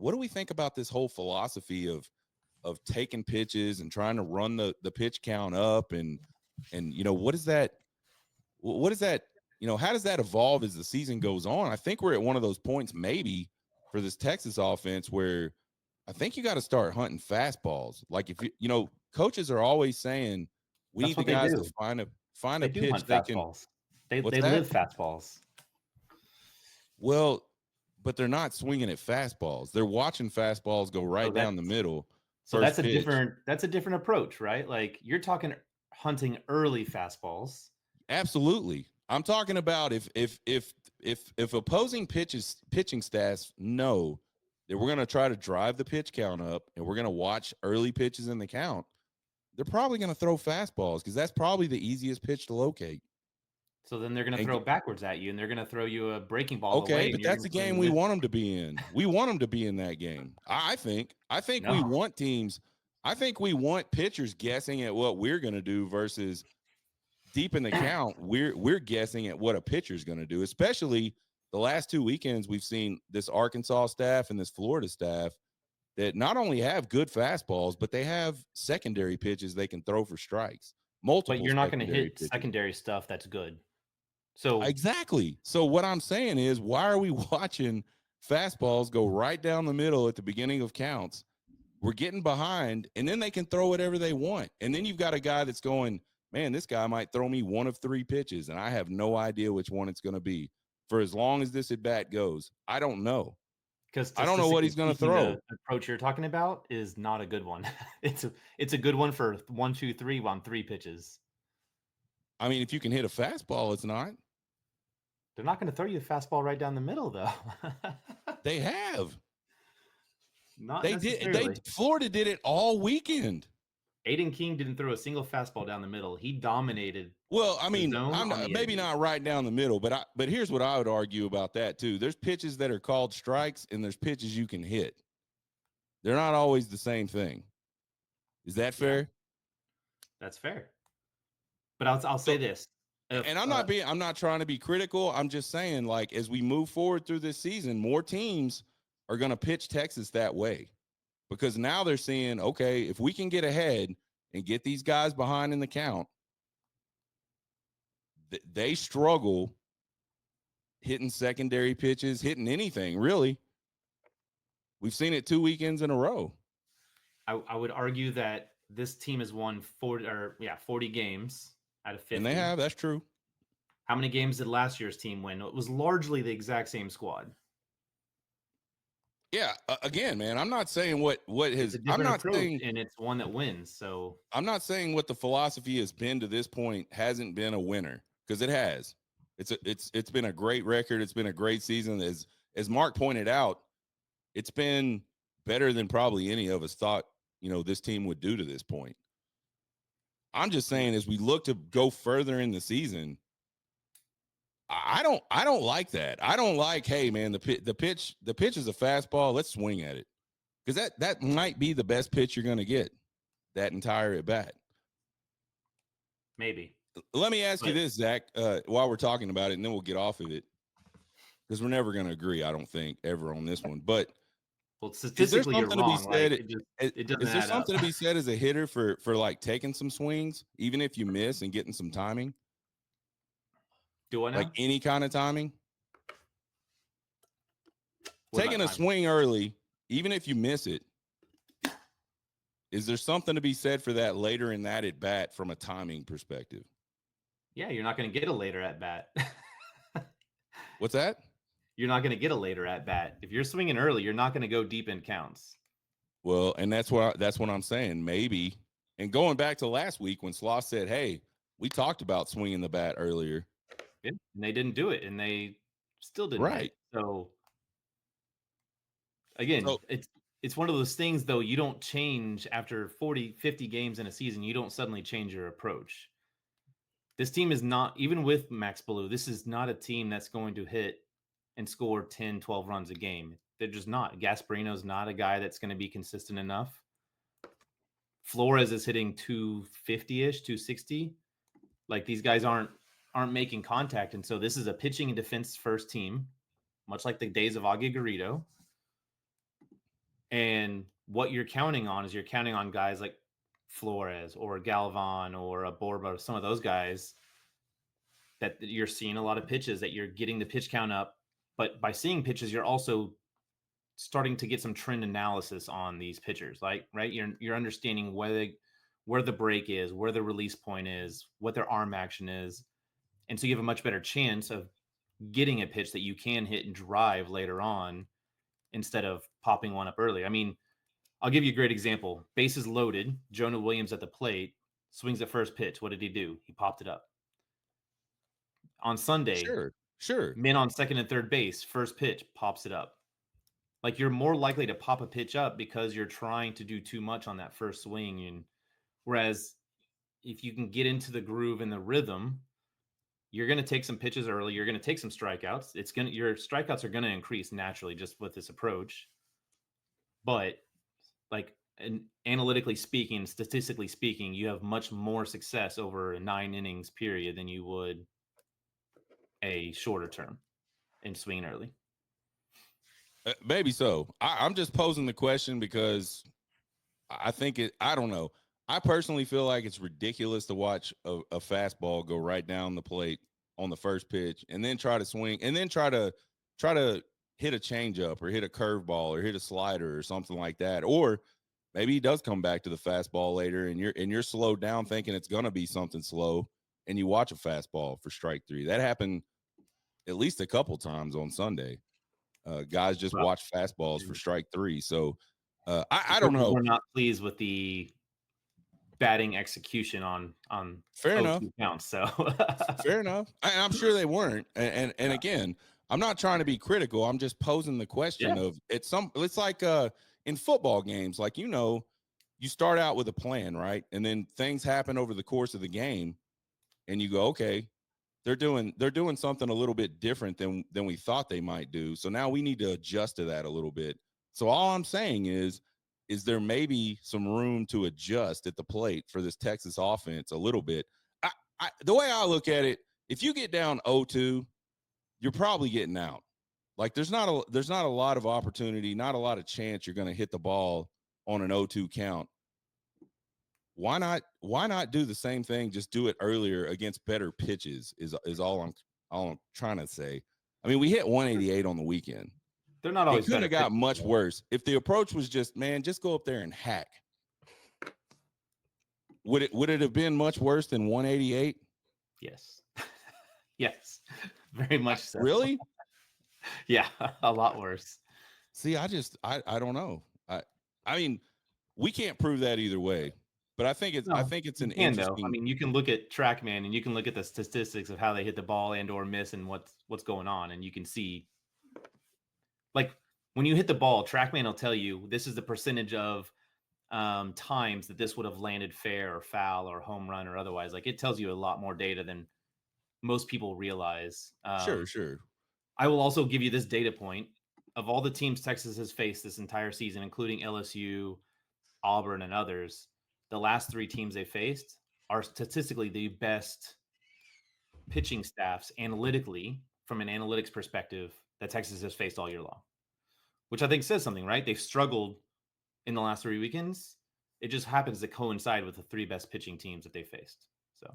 what do we think about this whole philosophy of taking pitches and trying to run the pitch count up and what is that, how does that evolve as the season goes on? I think we're at one of those points maybe for this Texas offense where I think you got to start hunting fastballs. Like if coaches are always saying we That's need the what they guys to do. find They a do pitch hunt they can. fastballs. They What's they that? live fastballs. Well, but they're not swinging at fastballs. They're watching fastballs go So right that down the middle. so First pitch. that's a different approach, right? Like you're talking hunting early fastballs. Absolutely. I'm talking about if opposing pitching staffs know that we're going to try to drive the pitch count up and we're going to watch early pitches in the count, they're probably going to throw fastballs because that's probably the easiest pitch to locate. So then they're going to And throw backwards at you, and they're going to throw you a breaking ball okay, away, but and you're that's going the to swing game and we miss. want them to be in. We want them to be in that game. I think we No, want teams. I think we want pitchers guessing at what we're going to do versus deep in the count, we're guessing at what a pitcher's going to do. Especially the last 2 weekends, we've seen this Arkansas staff and this Florida staff that not only have good fastballs, but they have secondary pitches they can throw for strikes. but Multiple you're not going to secondary hit pitches. secondary stuff that's good. So Exactly. So what I'm saying is, why are we watching fastballs go right down the middle at the beginning of counts? We're getting behind, and then they can throw whatever they want. And then you've got a guy that's going, man, this guy might throw me one of 3 pitches, and I have no idea which one it's going to be. For as long as this at bat goes, I don't know. because I don't know what statistically he's going to speaking, the throw. approach you're talking about is not a good one. It's a good one for 1, 2, 3 on 3 pitches. I mean, if you can hit a fastball, it's not. They're not going to throw you a fastball right down the middle, though. They have. Not They did. necessarily. Florida did it all weekend. Aiden King didn't throw a single fastball down the middle. He dominated Well, I the mean, zone I'm on the maybe edges. not right down the middle, but here's what I would argue about that too. There's pitches that are called strikes, and there's pitches you can hit. They're not always the same thing. Is that Yeah, fair? that's fair. But I'll say So, this. If and I'm not trying to be critical. I'm just saying, like, as we move forward through this season, more teams are going to pitch Texas that way because now they're seeing, okay, if we can get ahead and get these guys behind in the count, they struggle hitting secondary pitches, hitting anything really. We've seen it 2 weekends in a row. I would argue that this team has won 40 games out of And they 50. have, that's true. How many games did last year's team win? It was largely the exact same squad. Yeah, again, man, I'm not saying what It's his a different approach, and it's one that wins. So I'm not saying what the philosophy has been to this point hasn't been a winner, because it has. It's been a great record. It's been a great season. As Mark pointed out, it's been better than probably any of us thought, this team would do to this point. I'm just saying, as we look to go further in the season, I don't like that. I don't like, hey man, the pitch is a fastball. Let's swing at it, because that might be the best pitch you're going to get that entire at bat. maybe. Let me ask you But this, Zach, while we're talking about it, and then we'll get off of it, because we're never going to agree, I don't think, ever on this one. But well, is there statistically, you're something to be wrong. Like said? it doesn't Is there add up. something to be said as a hitter for like taking some swings, even if you miss, and getting some timing, Do I like know? any kind of timing? What Taking about a timing? swing early, even if you miss it, is there something to be said for that later in that at bat from a timing perspective? Yeah, you're not going to get a later at bat. What's that? You're not going to get a later at bat. If you're swinging early, you're not going to go deep in counts. Well, and that's what I'm saying. Maybe, and going back to last week when Sloss said, "Hey, we talked about swinging the bat earlier," Yeah, and they didn't do it, and they still didn't right? hit. So again, So it's one of those things, though. You don't change after 40, 50 games in a season. You don't suddenly change your approach. This team is not, even with Max Blue, this is not a team that's going to hit and score 10, 12 runs a game. They're just not. Gasparino's not a guy that's going to be consistent enough. Flores is hitting 250-ish, 260. Like, these guys aren't making contact. And so this is a pitching and defense first team, much like the days of Augie Garrido. And what you're counting on is you're counting on guys like Flores or Galvan or a Borba, some of those guys that you're seeing a lot of pitches, that you're getting the pitch count up. But by seeing pitches, you're also starting to get some trend analysis on these pitchers, like right. You're understanding where the break is, where the release point is, what their arm action is, and so you have a much better chance of getting a pitch that you can hit and drive later on instead of popping one up early. I mean, I'll give you a great example. Bases loaded, Jonah Williams at the plate, swings at first pitch. What did he do? He popped it up. On Sunday, Sure. men on second and third base, first pitch, pops it up. Like, you're more likely to pop a pitch up because you're trying to do too much on that first swing. And whereas if you can get into the groove and the rhythm, you're going to take some pitches early. You're going to take some strikeouts. Your strikeouts are going to increase naturally just with this approach. But like, and analytically speaking, statistically speaking, you have much more success over a 9 innings period than you would a shorter term in swinging early. Maybe so. I'm just posing the question because I think I don't know. I personally feel like it's ridiculous to watch a fastball go right down the plate on the first pitch and then try to swing and then try to hit a changeup or hit a curveball or hit a slider or something like that. Or maybe he does come back to the fastball later and you're slowed down thinking it's going to be something slow and you watch a fastball for strike 3. That happened at least a couple times on Sunday. Guys just watch fastballs for strike 3. So I don't know. We're not pleased with the batting execution on Fair enough counts. So fair enough. I'm sure they weren't. And again, I'm not trying to be critical. I'm just posing the question of it's like in football games, like, you start out with a plan, right? And then things happen over the course of the game and you go, okay, they're doing something a little bit different than we thought they might do. So now we need to adjust to that a little bit. So all I'm saying is there maybe some room to adjust at the plate for this Texas offense a little bit. The way I look at it, if you get down 0-2, you're probably getting out. Like there's not a lot of opportunity, not a lot of chance you're going to hit the ball on an 0-2 count. Why not do the same thing? Just do it earlier against better pitches is all I'm trying to say. I mean, we hit 188 on the weekend. They're not always it couldn't have got pitches, much worse. If the approach was just go up there and hack. Would it have been much worse than 188? Yes. Yes. Very much so. Really? Yeah, a lot worse. See, I don't know. I mean, we can't prove that either way. But I think it's an interesting. I mean, you can look at TrackMan and you can look at the statistics of how they hit the ball and or miss and what's going on, and you can see, like, when you hit the ball, TrackMan will tell you this is the percentage of times that this would have landed fair or foul or home run or otherwise. Like, it tells you a lot more data than most people realize. Sure. I will also give you this data point. Of all the teams Texas has faced this entire season, including LSU, Auburn, and others, the last 3 teams they faced are statistically the best pitching staffs analytically, from an analytics perspective, that Texas has faced all year long, which I think says something, right? They've struggled in the last 3 weekends. It just happens to coincide with the 3 best pitching teams that they faced. So